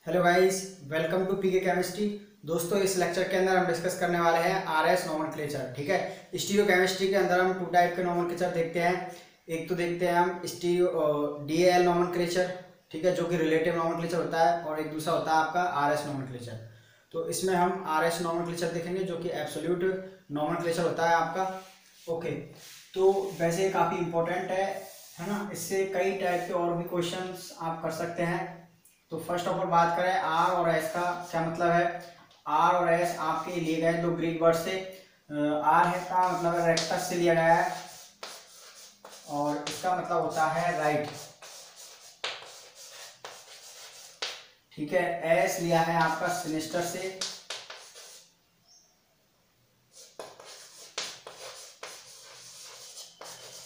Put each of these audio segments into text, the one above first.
Hello guys, welcome to PK chemistry. दोस्तों, इस lecture के अंदर हम डिस्कस करने वाले हैं आरएस नोमेनक्लेचर। ठीक है, स्टीरियो केमिस्ट्री के अंदर हम टू टाइप के नोमेनक्लेचर देखते हैं। एक तो देखते हैं हम स्टीरियो डीएल नोमेनक्लेचर, ठीक है, जो कि रिलेटिव नोमेनक्लेचर होता है, और एक दूसरा होता है आपका आरएस नोमेनक्लेचर। तो इसमें हम आरएस नोमेनक्लेचर देखेंगे जो कि एब्सोल्यूट नोमेनक्लेचर होता है आपका। ओके, तो वैसे काफ़ी इंपॉर्टेंट है ना। इससे कई टाइप के और भी क्वेश्चंस आप कर सकते हैं। तो फर्स्ट ऑफ ऑल बात करें आर और एस का क्या मतलब है। आर और एस आपके लिए गए दो ग्रीक वर्ड से। आर है का मतलब रेक्टस से लिया गया है और इसका मतलब होता है राइट। ठीक है, एस लिया है आपका सिनिस्टर से,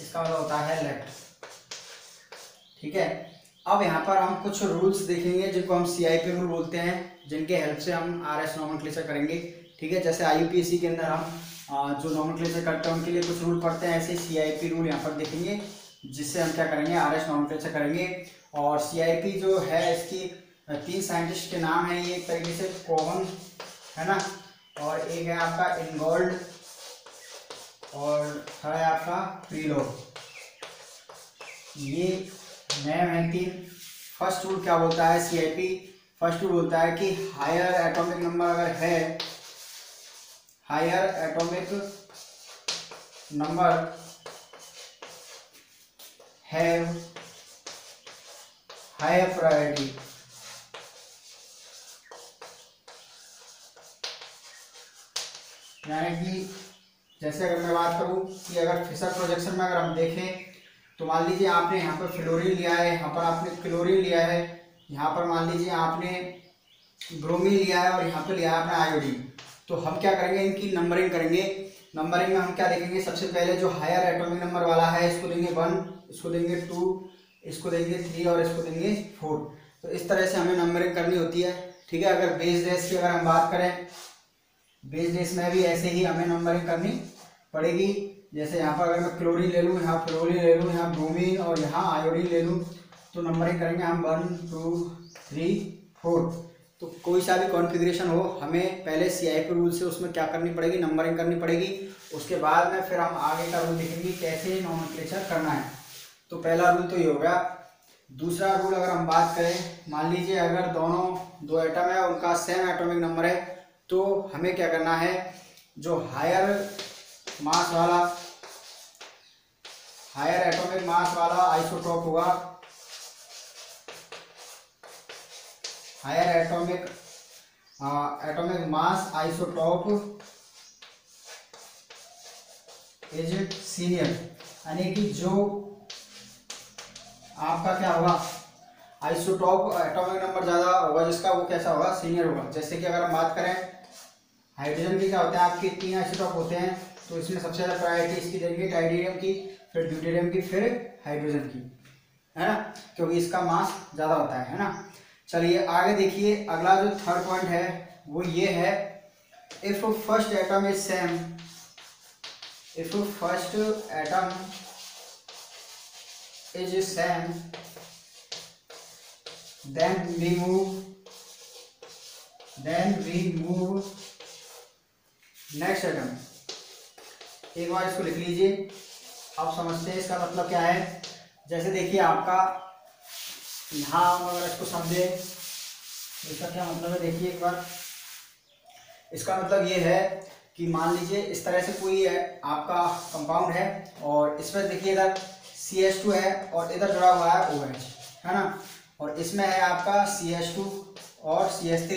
इसका मतलब होता है लेफ्ट। ठीक है, अब यहाँ पर हम कुछ रूल्स देखेंगे जिनको हम सीआईपी रूल बोलते हैं, जिनके हेल्प से हम आरएस नोमेनक्लेचर करेंगे। ठीक है, जैसे आईयूपीएससी के अंदर हम जो नोमेनक्लेचर करते हैं उनके लिए कुछ रूल पढ़ते हैं, ऐसे सीआईपी रूल यहाँ पर देखेंगे जिससे हम क्या करेंगे, आरएस नोमेनक्लेचर करेंगे। और सीआईपी जो है इसकी तीन साइंटिस्ट के नाम है, ये एक तरीके से कॉमन है ना, और एक है आपका इनगोल्ड और थर्ड है आपका प्रीलोग। ये नेम है तीन। फर्स्ट रूल क्या बोलता है सीआईपी, फर्स्ट रूल बोलता है कि हायर एटॉमिक नंबर अगर है, higher atomic number have higher priority. यानी कि जैसे अगर मैं बात करूं कि अगर फिशर प्रोजेक्शन में अगर हम देखें तो मान लीजिए आपने यहाँ पर फ्लोरीन लिया है, यहाँ पर आपने क्लोरीन लिया है, यहाँ पर मान लीजिए आपने ब्रोमीन लिया है और यहाँ पर लिया है आपने आयोडीन। तो हम क्या करेंगे, इनकी नंबरिंग करेंगे। नंबरिंग में हम क्या देखेंगे, सबसे पहले जो हायर एटॉमिक नंबर वाला है इसको देंगे 1, इसको देंगे 2, इसको देंगे 3 और इसको देंगे 4। तो इस तरह से हमें नंबरिंग करनी होती है। ठीक है, अगर बेस डेस की अगर हम बात करें, बेस डेस में भी ऐसे ही हमें नंबरिंग करनी पड़ेगी। जैसे यहाँ पर अगर मैं क्लोरीन ले लूँ, यहाँ फ्लोरीन ले लूँ, यहाँ ब्रोमीन और यहाँ आयोडीन ले लूँ, तो नंबरिंग करेंगे हम 1 2 3 4। तो कोई सा भी कॉन्फ़िगरेशन हो, हमें पहले सीआईपी रूल से उसमें क्या करनी पड़ेगी, नंबरिंग करनी पड़ेगी। उसके बाद में फिर हम आगे का रूल देखेंगे कैसे नोमेनक्लेचर करना है। तो पहला रूल तो ये हो गया। दूसरा रूल अगर हम बात करें, मान लीजिए अगर दोनों दो एटम है उनका सेम एटॉमिक नंबर है, तो हमें क्या करना है, जो हायर एटॉमिक मास वाला आइसोटोप होगा, higher atomic mass isotope is senior. यानी कि जो आपका क्या होगा, आइसोटोप एटॉमिक नंबर ज़्यादा होगा जिसका, वो कैसा होगा, सीनियर होगा। जैसे कि अगर हम बात करें हाइड्रोजन की, क्या होते हैं आपके 3 आइसोटोप होते हैं, तो इसमें सबसे ज़्यादा प्रायोरिटी इसकी देंगे, ट्राइडेरियम की, फिर ड्यूटेरियम की, फिर हाइड्रोजन की, है ना, क्योंकि इसका मास ज़्यादा होता है ना। चलिए आगे देखिए, अगला जो थर्ड पॉइंट है वो ये है, if first atom is same, if first atom is same then we move next atom. एक बार इसको लिख लीजिए, आप समझते हैं इसका मतलब क्या है। जैसे देखिए आपका यहाँ अगर इसको समझे इसका क्या मतलब है, देखिए एक बार। इसका मतलब ये है कि मान लीजिए इस तरह से कोई है आपका कंपाउंड है और इसमें देखिए इधर CH2 है और इधर जुड़ा हुआ है OH, है ना, और इसमें है आपका CH2 और CH3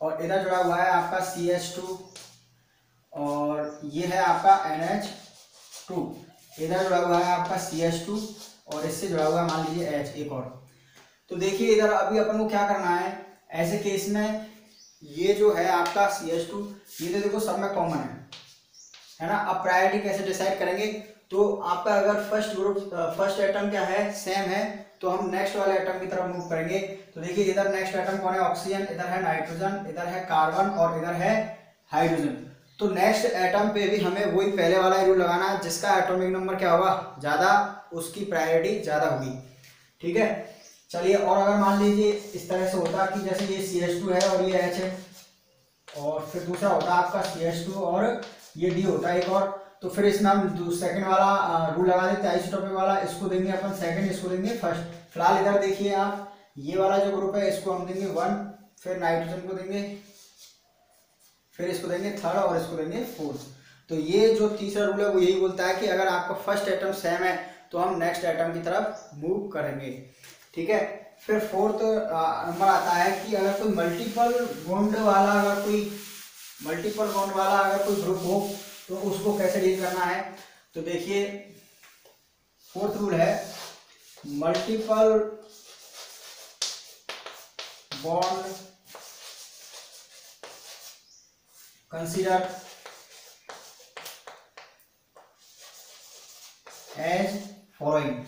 और इधर जुड़ा हुआ है आपका CH2 और ये है आपका NH2, इधर जुड़ा हुआ है आपका CH2 और इससे जुड़ा हुआ है मान लीजिए H एक और। तो देखिए इधर अभी अपन को क्या करना है, ऐसे केस में ये जो है आपका CH2, ये तो देखो सब में कॉमन है ना। अब प्रायोरिटी कैसे डिसाइड करेंगे, तो आपका अगर फर्स्ट एटम क्या है, सेम है, तो हम नेक्स्ट वाले एटम की तरफ मूव करेंगे। तो देखिए इधर नेक्स्ट एटम कौन है, ऑक्सीजन, इधर है नाइट्रोजन, इधर है कार्बन और इधर है हाइड्रोजन। तो नेक्स्ट एटम पे भी हमें वही पहले वाला रूल लगाना है, जिसका एटॉमिक नंबर क्या होगा ज़्यादा, उसकी प्रायोरिटी ज़्यादा होगी। ठीक है, चलिए, और अगर मान लीजिए इस तरह से होता कि जैसे ये CH2 है और ये H है, और फिर दूसरा होता आपका CH2 और ये D होता है एक और, तो फिर इसमें हम सेकंड वाला रूल लगा देते हैं आइसोटोपिक वाला, इसको देंगे अपन सेकंड, इसको देंगे फर्स्ट। फिलहाल इधर देखिए आप, ये वाला जो ग्रुप है इसको हम देंगे 1, फिर नाइट्रोजन को देंगे, फिर इसको देंगे थर्ड और इसको देंगे फोर्थ। तो ये जो तीसरा रूल है वो यही बोलता है कि अगर आपका फर्स्ट एटम सेम है तो हम नेक्स्ट एटम की तरफ मूव करेंगे। ठीक है, फिर फोर्थ नंबर आता है कि अगर कोई मल्टीपल बॉन्ड वाला अगर कोई ग्रुप हो तो उसको कैसे डील करना है। तो देखिए, फोर्थ रूल है multiple bond consider as following.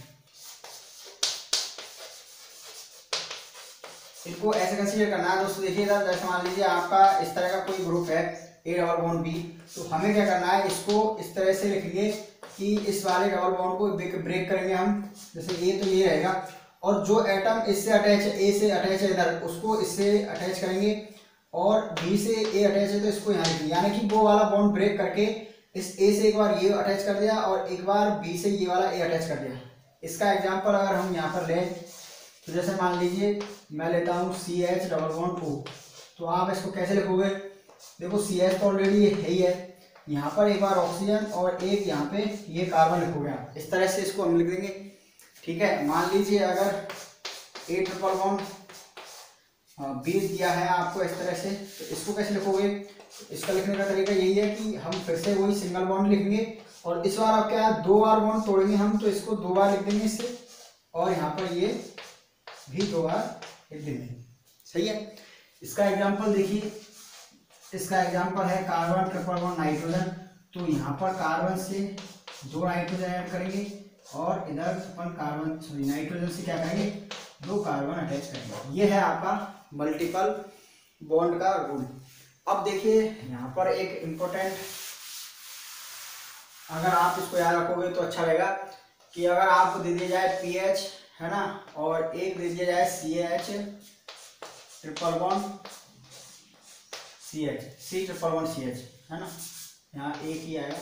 इनको ऐसे कंसीडर करना है दोस्तों। देखिए इधर जैसे मान लीजिए आपका इस तरह का कोई ग्रुप है A डबल बॉन्ड B, तो हमें क्या करना है, इसको इस तरह से लिखेंगे कि इस वाले डबल बॉन्ड को ब्रेक करेंगे हम, जैसे A तो ये रहेगा, और जो एटम इससे अटैच है, A से अटैच है इधर, उसको इससे अटैच करेंगे, और B से A अटैच है तो इसको यहाँ लिखेंगे, यानी कि वो वाला बॉन्ड ब्रेक करके इस A से एक बार ये अटैच कर दिया और एक बार B से ये वाला A अटैच कर दिया। इसका एग्जाम्पल अगर हम यहाँ पर लें तो जैसे मान लीजिए मैं लेता हूँ CH डबल बॉन्ड O, तो आप इसको कैसे लिखोगे, देखो CH तो ऑलरेडी ये है ही है, यहाँ पर एक बार ऑक्सीजन और एक यहाँ पे ये कार्बन लिखोगे आप, इस तरह से इसको हम लिख देंगे। ठीक है, मान लीजिए अगर A ट्रिपल बॉन्ड B दिया है आपको इस तरह से, तो इसको कैसे लिखोगे, इसका लिखने का तरीका यही है कि हम फिर से वही सिंगल बॉन्ड लिखेंगे, और इस बार आप क्या है 2 बार बॉन्ड तोड़ेंगे हम, तो इसको 2 बार लिख देंगे इससे, और यहाँ पर ये भी 2 बार लिख देंगे। सही है, इसका एग्जांपल देखिए, इसका एग्जांपल है कार्बन ट्रिपल बॉन्ड नाइट्रोजन, तो यहाँ पर कार्बन से 2 नाइट्रोजन ऐड करेंगे और इधर अपन नाइट्रोजन से क्या करेंगे, 2 कार्बन अटैच करेंगे। ये है आपका मल्टीपल बॉन्ड का रूल। अब देखिए यहाँ पर एक इम्पोर्टेंट, अगर आप इसको याद रखोगे तो अच्छा रहेगा, कि अगर आपको दे दिया जाए PH है ना, और एक दे दिया जाए CH triple bond CH, C triple bond CH है ना, यहाँ एक ही आएगा।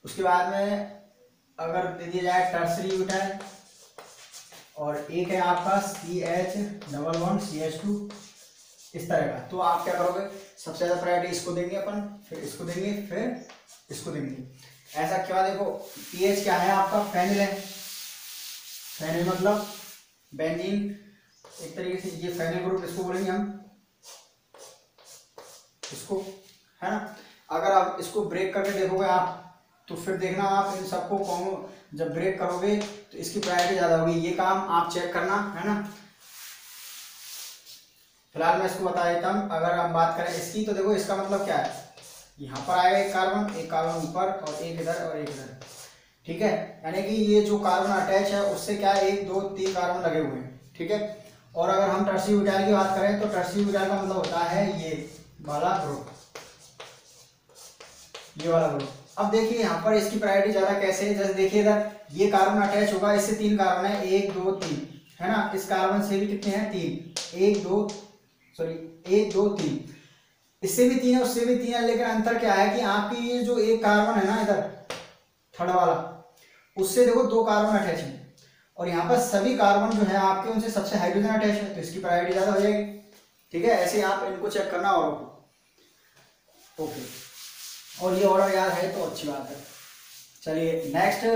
उसके बाद में अगर दे दिया जाए टर्सरी ब्यूटाइल, और एक है आपका CH डबल बॉन्ड CH2, इस तरह का, तो आप क्या करोगे, सबसे ज़्यादा प्रायोरिटी इसको देंगे अपन, फिर इसको देंगे, फिर इसको देंगे। ऐसा क्यों, देखो पीएच क्या है आपका, फेनिल है, फेनिल मतलब बेंजीन, एक तरीके से ये फेनिल ग्रुप इसको बोलेंगे हम, इसको है ना। अगर आप इसको ब्रेक करके देखोगे आप, तो फिर देखना आप इन सबको कॉमन जब ब्रेक करोगे तो इसकी प्रायोरिटी ज़्यादा होगी, ये काम आप चेक करना है ना। फिलहाल मैं इसको बता देता हूँ। अगर हम बात करें इसकी, तो देखो इसका मतलब क्या है, यहाँ पर आएगा एक कार्बन ऊपर और एक इधर और एक इधर, ठीक है, यानी कि ये जो कार्बन अटैच है उससे क्या है 1 2 3 कार्बन लगे हुए हैं, ठीक है। और अगर हम टर्सरी ब्यूटाइल की बात करें तो टर्सरी ब्यूटाइल का मतलब होता है ये वाला ग्रुप, ये वाला ग्रुप। अब देखिए यहाँ पर इसकी प्रायोरिटी ज्यादा कैसे है, जैसे देखिए इधर ये कार्बन अटैच होगा, इससे 3 कार्बन है, 1 2 3 है ना, इस कार्बन से भी कितने हैं 3, 1 2 3, इससे भी 3 है, उससे भी 3 है, लेकिन अंतर क्या है कि आपकी ये जो एक कार्बन है ना इधर थर्ड वाला, उससे देखो 2 कार्बन अटैच है, और यहाँ पर सभी कार्बन जो है आपके उनसे सबसे हाइड्रोजन अटैच है, तो इसकी प्रायोरिटी ज्यादा हो जाएगी, ठीक है। ऐसे आप इनको चेक करना और ओके, और ये ऑर्डर याद है तो अच्छी बात है। चलिए नेक्स्ट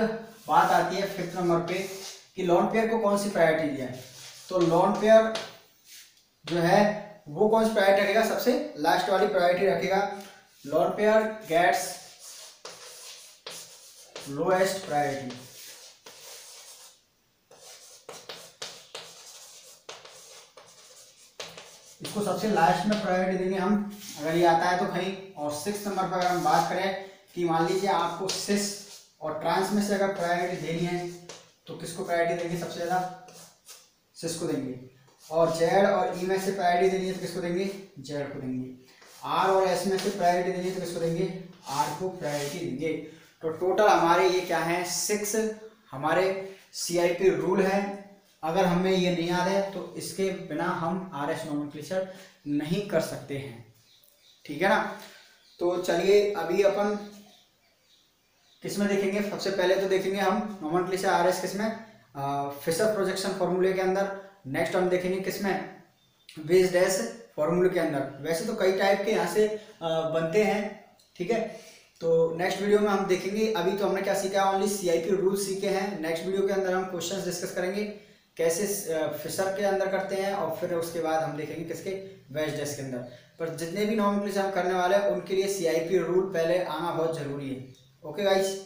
बात आती है 5th नंबर पे कि लोन पेयर को कौन सी प्रायोरिटी दिया है। तो लोन पेयर जो है वो कौन सी प्रायोरिटी रखेगा, सबसे लास्ट वाली प्रायोरिटी रखेगा। Lone pair gets lowest priority, इसको सबसे लास्ट में प्रायोरिटी देंगे हम, अगर ये आता है तो कहीं। और 6th नंबर पर अगर हम बात करें कि मान लीजिए आपको सिस और ट्रांस में से अगर प्रायोरिटी देनी है तो किसको प्रायोरिटी देंगे, सबसे ज़्यादा सिस को देंगे। और जेड और ई में से प्रायोरिटी देनी है तो किसको देंगे, जेड को देंगे। आर और एस में से प्रायोरिटी देनी है तो किसको देंगे, आर को प्रायोरिटी देंगे। तो टोटल हमारे ये क्या है 6 हमारे CIP रूल हैं अगर हमें ये नहीं आ रहा है तो इसके बिना हम आर एस नोमेनक्लेचर नहीं कर सकते हैं, ठीक है ना। तो चलिए अभी अपन किसमें देखेंगे, सबसे पहले तो देखेंगे हम नोमेनक्लेचर आर एस किसमें, फिशर प्रोजेक्शन फॉर्मूले के अंदर। नेक्स्ट हम देखेंगे किसमें, बेस डैश फॉर्मूले के अंदर। वैसे तो कई टाइप के यहाँ से बनते हैं, ठीक है। तो नेक्स्ट वीडियो में हम देखेंगे, अभी तो हमने क्या सीखा है, ओनली सीआईपी रूल्स सीखे हैं। नेक्स्ट वीडियो के अंदर हम क्वेश्चंस डिस्कस करेंगे कैसे फिशर के अंदर करते हैं, और फिर उसके बाद हम देखेंगे किसके, वेज डैश के अंदर। पर जितने भी नोमेनक्लेचर हम करने वाले हैं उनके लिए सीआईपी रूल पहले आना बहुत जरूरी है। Okay guys.